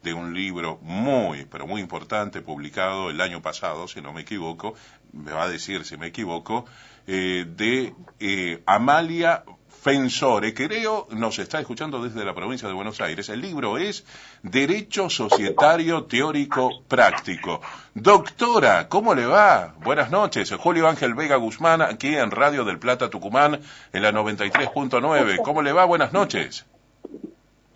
de un libro muy, pero muy importante, publicado el año pasado, si no me equivoco, me va a decir si me equivoco, de Amalia Fensore, que creo nos está escuchando desde la provincia de Buenos Aires. El libro es Derecho Societario Teórico Práctico. Doctora, ¿cómo le va? Buenas noches. Julio Ángel Vega Guzmán, aquí en Radio del Plata Tucumán, en la 93.9. ¿Cómo le va? Buenas noches.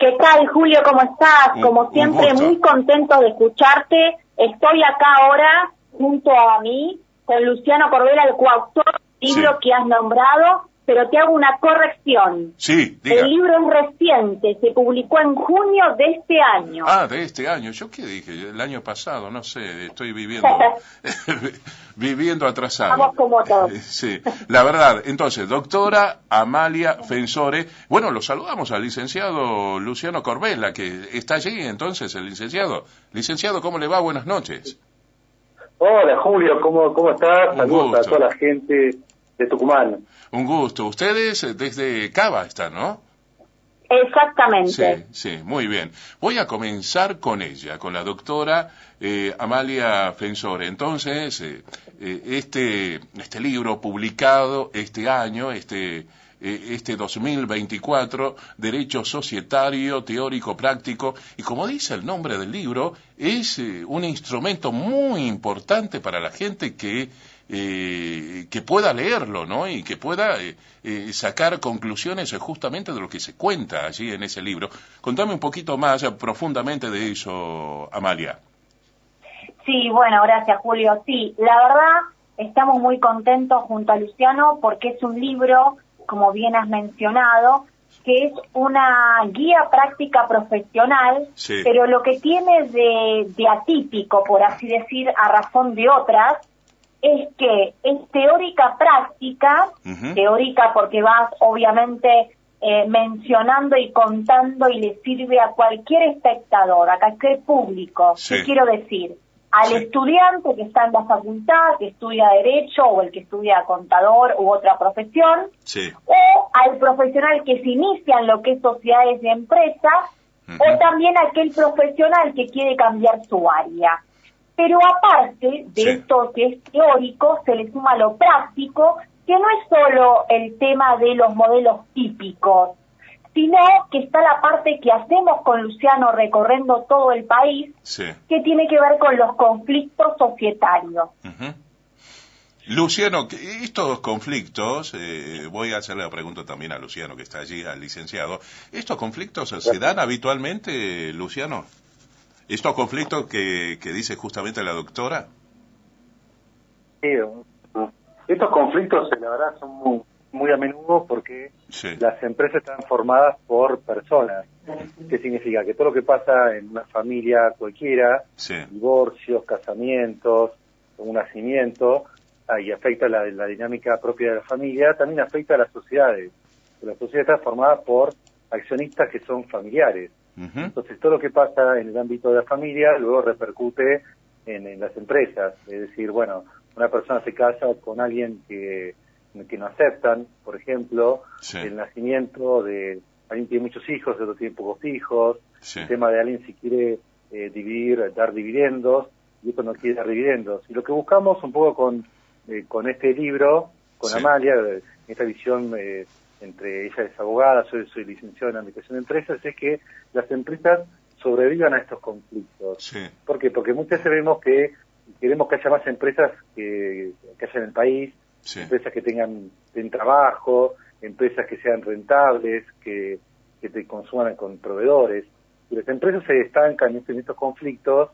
¿Qué tal, Julio? ¿Cómo estás? Como siempre, muy contento de escucharte. Estoy acá ahora, junto a mí, con Luciano Corbella, el coautor del libro que has nombrado, pero te hago una corrección. Sí, diga. El libro es reciente, se publicó en junio de este año. Ah, de este año. ¿Yo qué dije? El año pasado, no sé, estoy viviendo viviendo atrasado. Vamos como todos. Sí, la verdad. Entonces, doctora Amalia Fensore. Bueno, lo saludamos al licenciado Luciano Corbella, que está allí entonces, el licenciado. Licenciado, ¿cómo le va? Buenas noches. Hola, Julio, ¿cómo estás? Saludos a toda la gente de Tucumán. Un gusto. Ustedes desde Cava están, ¿no? Exactamente. Sí, muy bien. Voy a comenzar con ella, con la doctora Amalia Fensore. Entonces, este libro publicado este año, este 2024, Derecho Societario, Teórico, Práctico, y como dice el nombre del libro, es un instrumento muy importante para la gente que pueda leerlo, ¿no? Y que pueda sacar conclusiones justamente de lo que se cuenta allí en ese libro. Contame un poquito más profundamente de eso, Amalia. Sí, bueno, gracias, Julio. Sí, la verdad, estamos muy contentos junto a Luciano porque es un libro, como bien has mencionado, que es una guía práctica profesional, pero lo que tiene de atípico, por así decir, a razón de otras, es que es teórica práctica, teórica porque vas obviamente mencionando y contando y le sirve a cualquier espectador, a cualquier público. ¿Qué quiero decir? Al estudiante que está en la facultad, que estudia Derecho, o el que estudia Contador u otra profesión, o al profesional que se inicia en lo que es sociedades y empresas, o también aquel profesional que quiere cambiar su área. Pero aparte de esto que es teórico, se le suma lo práctico, que no es solo el tema de los modelos típicos, sino que está la parte que hacemos con Luciano recorriendo todo el país, que tiene que ver con los conflictos societarios. Luciano, estos conflictos, voy a hacerle la pregunta también a Luciano, que está allí, al licenciado, ¿estos conflictos se dan habitualmente, Luciano? ¿Estos conflictos que dice justamente la doctora? Sí, estos conflictos la verdad son muy a menudo porque las empresas están formadas por personas. ¿Qué significa? Que todo lo que pasa en una familia cualquiera, divorcios, casamientos, un nacimiento, y afecta la dinámica propia de la familia, también afecta a las sociedades. La sociedad está formada por accionistas que son familiares. Entonces todo lo que pasa en el ámbito de la familia luego repercute en las empresas. Es decir, bueno, una persona se casa con alguien que no aceptan, por ejemplo, el nacimiento de alguien que tiene muchos hijos, otro tiene pocos hijos, el tema de alguien si quiere dar dividendos y otro no quiere dar dividendos. Y lo que buscamos un poco con este libro, con Amalia, esta visión entre ella es abogada, soy licenciado en Administración de Empresas, es que las empresas sobrevivan a estos conflictos. ¿Por qué? Porque muchas veces vemos que queremos que haya más empresas que haya en el país, empresas que tengan trabajo, empresas que sean rentables, que te consuman con proveedores. Si las empresas se estancan en estos conflictos,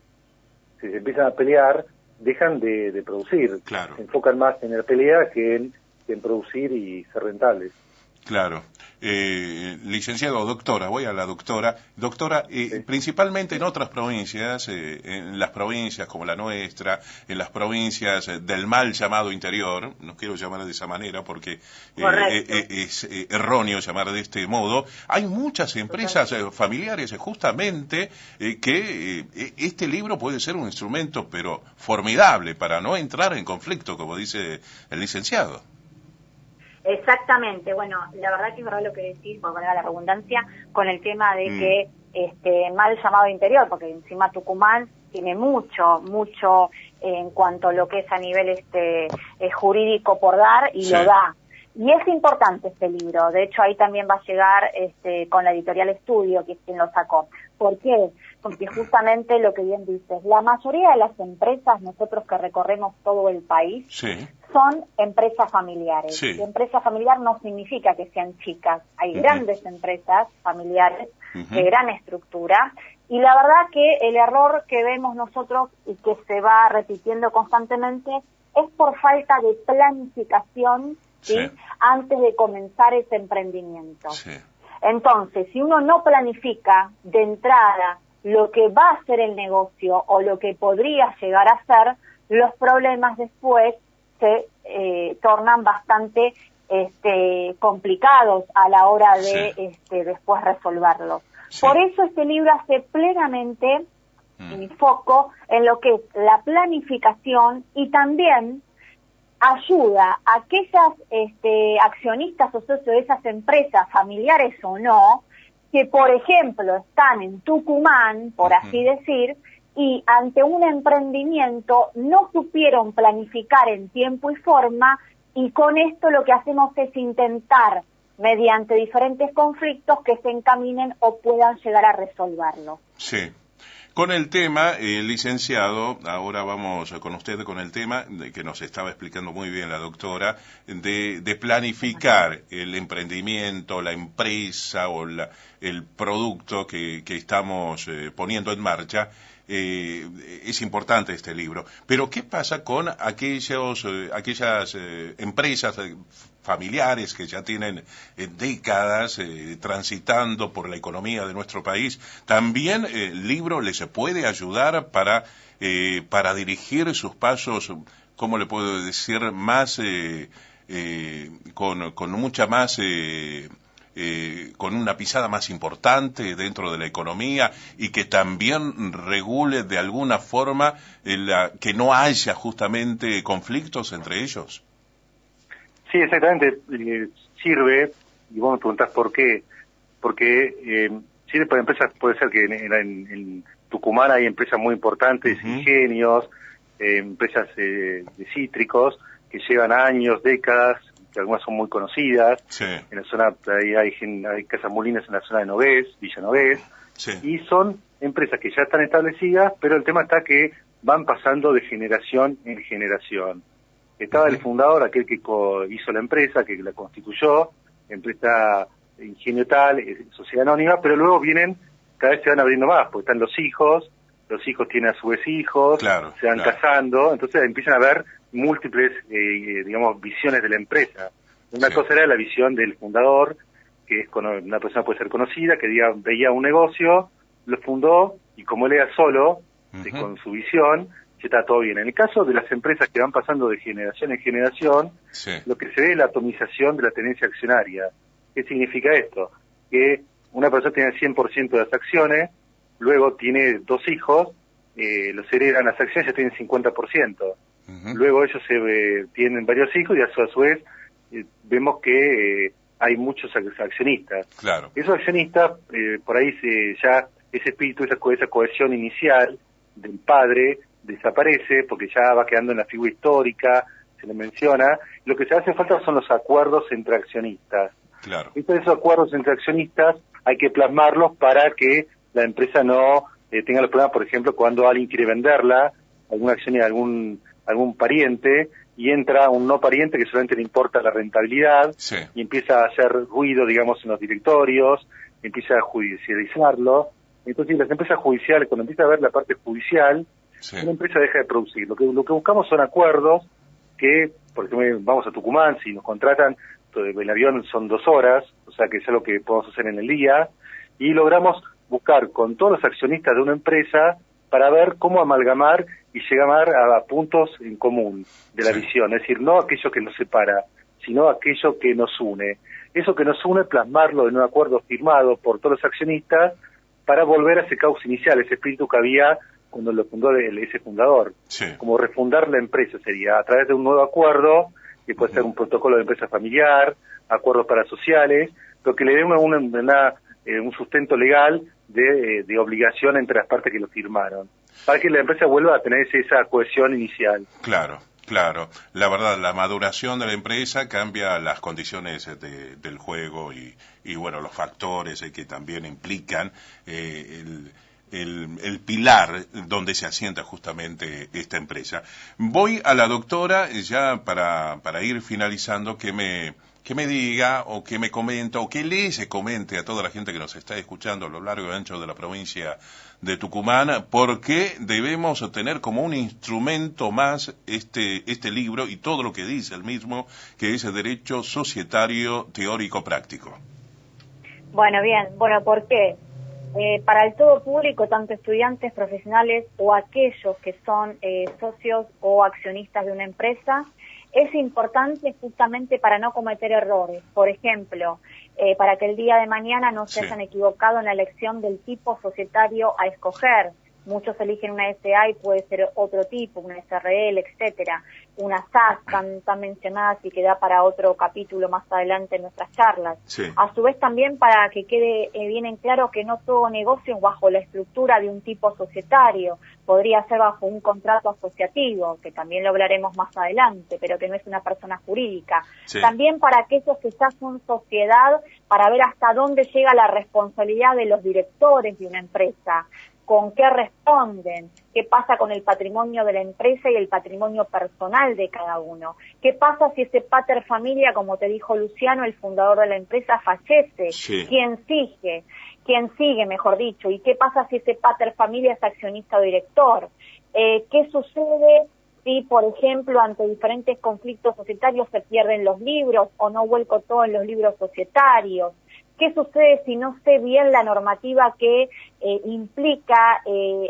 si se empiezan a pelear, dejan de producir. Se enfocan más en la pelea que en producir y ser rentables. Claro. Licenciado, doctora, voy a la doctora. Doctora, principalmente en otras provincias, en las provincias como la nuestra, en las provincias del mal llamado interior, no quiero llamar de esa manera porque es erróneo llamar de este modo, hay muchas empresas familiares justamente que este libro puede ser un instrumento pero formidable para no entrar en conflicto, como dice el licenciado. Exactamente, bueno, la verdad que es verdad lo que decís, por valga la redundancia, con el tema de que mal llamado interior, porque encima Tucumán tiene mucho en cuanto a lo que es a nivel jurídico por dar, y lo da. Y es importante este libro, de hecho ahí también va a llegar con la editorial Estudio, que es quien lo sacó. ¿Por qué? Porque justamente lo que bien dices, la mayoría de las empresas, nosotros que recorremos todo el país, son empresas familiares. Y empresa familiar no significa que sean chicas, hay grandes empresas familiares de gran estructura, y la verdad que el error que vemos nosotros y que se va repitiendo constantemente es por falta de planificación, ¿sí? Antes de comenzar ese emprendimiento. Entonces, si uno no planifica de entrada lo que va a ser el negocio o lo que podría llegar a ser, los problemas después se tornan bastante complicados a la hora de después resolverlos. Por eso este libro hace plenamente foco en lo que es la planificación, y también ayuda a aquellas accionistas o socios de esas empresas, familiares o no, que por ejemplo están en Tucumán, por así decir, y ante un emprendimiento no supieron planificar en tiempo y forma, y con esto lo que hacemos es intentar, mediante diferentes conflictos, que se encaminen o puedan llegar a resolverlo. Sí. Con el tema, licenciado, ahora vamos con usted con el tema que nos estaba explicando muy bien la doctora, de planificar el emprendimiento, la empresa o el producto que estamos poniendo en marcha. Es importante este libro. Pero ¿qué pasa con aquellas empresas familiares que ya tienen décadas transitando por la economía de nuestro país? También el libro les puede ayudar para dirigir sus pasos, ¿cómo le puedo decir? Más con mucha más con una pisada más importante dentro de la economía, y que también regule de alguna forma que no haya justamente conflictos entre ellos. Sí, exactamente. Sirve, y vos me preguntás por qué, porque sirve para empresas. Puede ser que en Tucumán hay empresas muy importantes, ingenios, empresas de cítricos, que llevan años, décadas, que algunas son muy conocidas. En la zona, hay casas molinas en la zona de Nogués, Villa Nogués, y son empresas que ya están establecidas, pero el tema está que van pasando de generación en generación. Estaba el fundador, aquel que hizo la empresa, que la constituyó, empresa Ingenio Tal, sociedad anónima, pero luego cada vez se van abriendo más, porque están los hijos tienen a su vez hijos, se van casando, entonces empiezan a haber múltiples, visiones de la empresa. Una cosa era la visión del fundador, que es una persona puede ser conocida, que veía un negocio, lo fundó, y como él era solo, con su visión, ya está todo bien. En el caso de las empresas que van pasando de generación en generación, lo que se ve es la atomización de la tenencia accionaria. ¿Qué significa esto? Que una persona tiene el 100% de las acciones, luego tiene 2 hijos, los heredan las acciones, ya tienen 50%. Luego ellos tienen varios hijos, y a su vez vemos que hay muchos accionistas. Esos accionistas, por ahí ya ese espíritu, esa cohesión inicial del padre desaparece, porque ya va quedando en la figura histórica, se le menciona. Lo que se hace falta son los acuerdos entre accionistas. Esos acuerdos entre accionistas hay que plasmarlos para que la empresa no tenga los problemas, por ejemplo, cuando alguien quiere venderla, alguna acción de algún pariente, y entra un no pariente que solamente le importa la rentabilidad, y empieza a hacer ruido, digamos, en los directorios, empieza a judicializarlo. Entonces las empresas judiciales, cuando empieza a ver la parte judicial, una empresa deja de producir. Lo que buscamos son acuerdos que, por ejemplo, vamos a Tucumán, si nos contratan, el avión son 2 horas, o sea que es algo que podemos hacer en el día, y logramos buscar con todos los accionistas de una empresa para ver cómo amalgamar y llegar a puntos en común de la visión, es decir, no aquello que nos separa, sino aquello que nos une. Eso que nos une, plasmarlo en un acuerdo firmado por todos los accionistas para volver a ese cauce inicial, ese espíritu que había cuando lo fundó ese fundador. Como refundar la empresa sería a través de un nuevo acuerdo, que puede ser un protocolo de empresa familiar, acuerdos parasociales, pero que le dé un sustento legal de obligación entre las partes que lo firmaron, para que la empresa vuelva a tener esa cohesión inicial. Claro. Claro, la verdad, la maduración de la empresa cambia las condiciones del juego y bueno, los factores que también implican el pilar donde se asienta justamente esta empresa. Voy a la doctora ya para ir finalizando, que me diga o que me comente o que se comente a toda la gente que nos está escuchando a lo largo y ancho de la provincia de Tucumán, por qué debemos tener como un instrumento más este libro y todo lo que dice el mismo, que es el derecho societario teórico práctico. Bueno, bien, ¿por qué? Para el todo público, tanto estudiantes, profesionales o aquellos que son socios o accionistas de una empresa, es importante justamente para no cometer errores. Por ejemplo, para que el día de mañana no se hayan equivocado en la elección del tipo societario a escoger. Muchos eligen una SA y puede ser otro tipo, una SRL, etcétera. Una SAS tan mencionadas y que da para otro capítulo más adelante en nuestras charlas. Sí. A su vez también para que quede bien en claro que no todo negocio es bajo la estructura de un tipo societario. Podría ser bajo un contrato asociativo, que también lo hablaremos más adelante, pero que no es una persona jurídica. Sí. También para aquellos que ya son sociedad, para ver hasta dónde llega la responsabilidad de los directores de una empresa. ¿Con qué responden? ¿Qué pasa con el patrimonio de la empresa y el patrimonio personal de cada uno? ¿Qué pasa si ese pater familia, como te dijo Luciano, el fundador de la empresa, fallece? Sí. ¿Quién sigue? ¿Quién sigue, mejor dicho? ¿Y qué pasa si ese pater familia es accionista o director? ¿Qué sucede si, por ejemplo, ante diferentes conflictos societarios se pierden los libros o no vuelco todo en los libros societarios? ¿Qué sucede si no sé bien la normativa que implica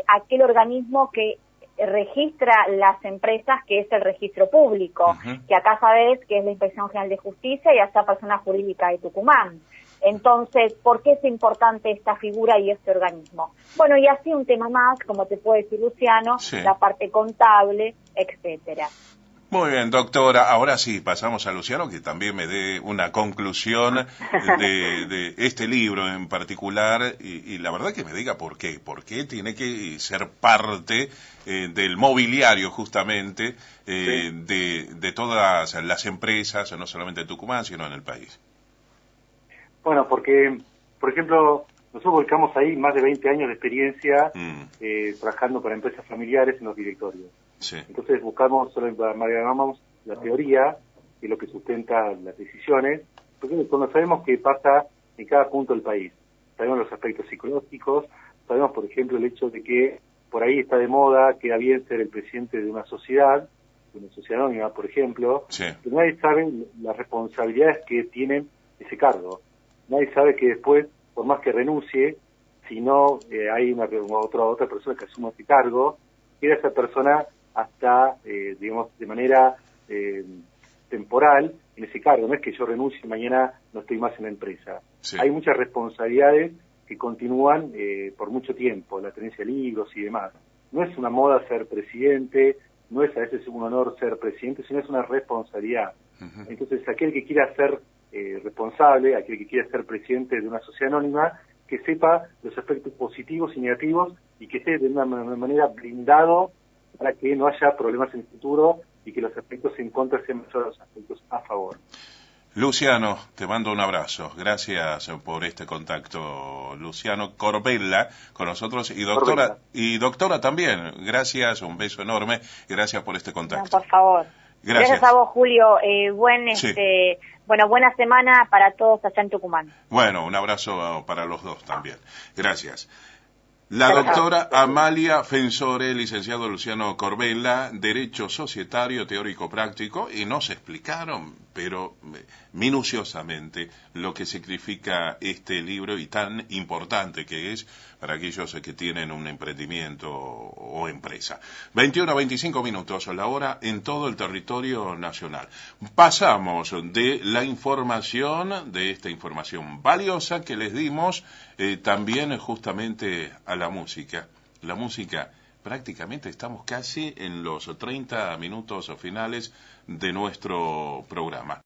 aquel organismo que registra las empresas, que es el registro público, que acá sabés que es la Inspección General de Justicia y allá Persona Jurídica de Tucumán? Entonces, ¿por qué es importante esta figura y este organismo? Bueno, y así un tema más, como te puede decir Luciano, la parte contable, etcétera. Muy bien, doctora. Ahora sí, pasamos a Luciano, que también me dé una conclusión de este libro en particular y la verdad que me diga por qué. ¿Por qué tiene que ser parte del mobiliario justamente de todas las empresas, no solamente en Tucumán, sino en el país? Bueno, porque, por ejemplo, nosotros volcamos ahí más de 20 años de experiencia trabajando para empresas familiares en los directorios. Sí. Entonces buscamos la teoría, que es lo que sustenta las decisiones, porque cuando sabemos qué pasa en cada punto del país, sabemos los aspectos psicológicos, sabemos, por ejemplo, el hecho de que por ahí está de moda, queda bien ser el presidente de una sociedad anónima, por ejemplo, pero nadie sabe las responsabilidades que tiene ese cargo. Nadie sabe que después, por más que renuncie, si no hay otra persona que asuma ese cargo, queda esa persona hasta, digamos, de manera temporal en ese cargo. No es que yo renuncie y mañana no estoy más en la empresa. Sí. Hay muchas responsabilidades que continúan por mucho tiempo, la tenencia de libros y demás. No es una moda ser presidente, no es a veces un honor ser presidente, sino es una responsabilidad. Entonces, aquel que quiera ser responsable, aquel que quiera ser presidente de una sociedad anónima, que sepa los aspectos positivos y negativos y que esté de una manera blindado para que no haya problemas en el futuro y que los aspectos en contra sean mejor los aspectos a favor. Luciano, te mando un abrazo. Gracias por este contacto. Luciano Corbella con nosotros y doctora también. Gracias, un beso enorme. Gracias por este contacto. No, por favor. Gracias a vos, Julio. Buena semana para todos allá en Tucumán. Bueno, un abrazo para los dos también. Gracias. La doctora Amalia Fensore, licenciado Luciano Corbella, Derecho Societario Teórico Práctico, y nos explicaron, pero minuciosamente, lo que significa este libro y tan importante que es para aquellos que tienen un emprendimiento o empresa. 21 a 25 minutos la hora en todo el territorio nacional. Pasamos de la información, de esta información valiosa que les dimos, también justamente a la música. La música, prácticamente estamos casi en los 30 minutos finales de nuestro programa.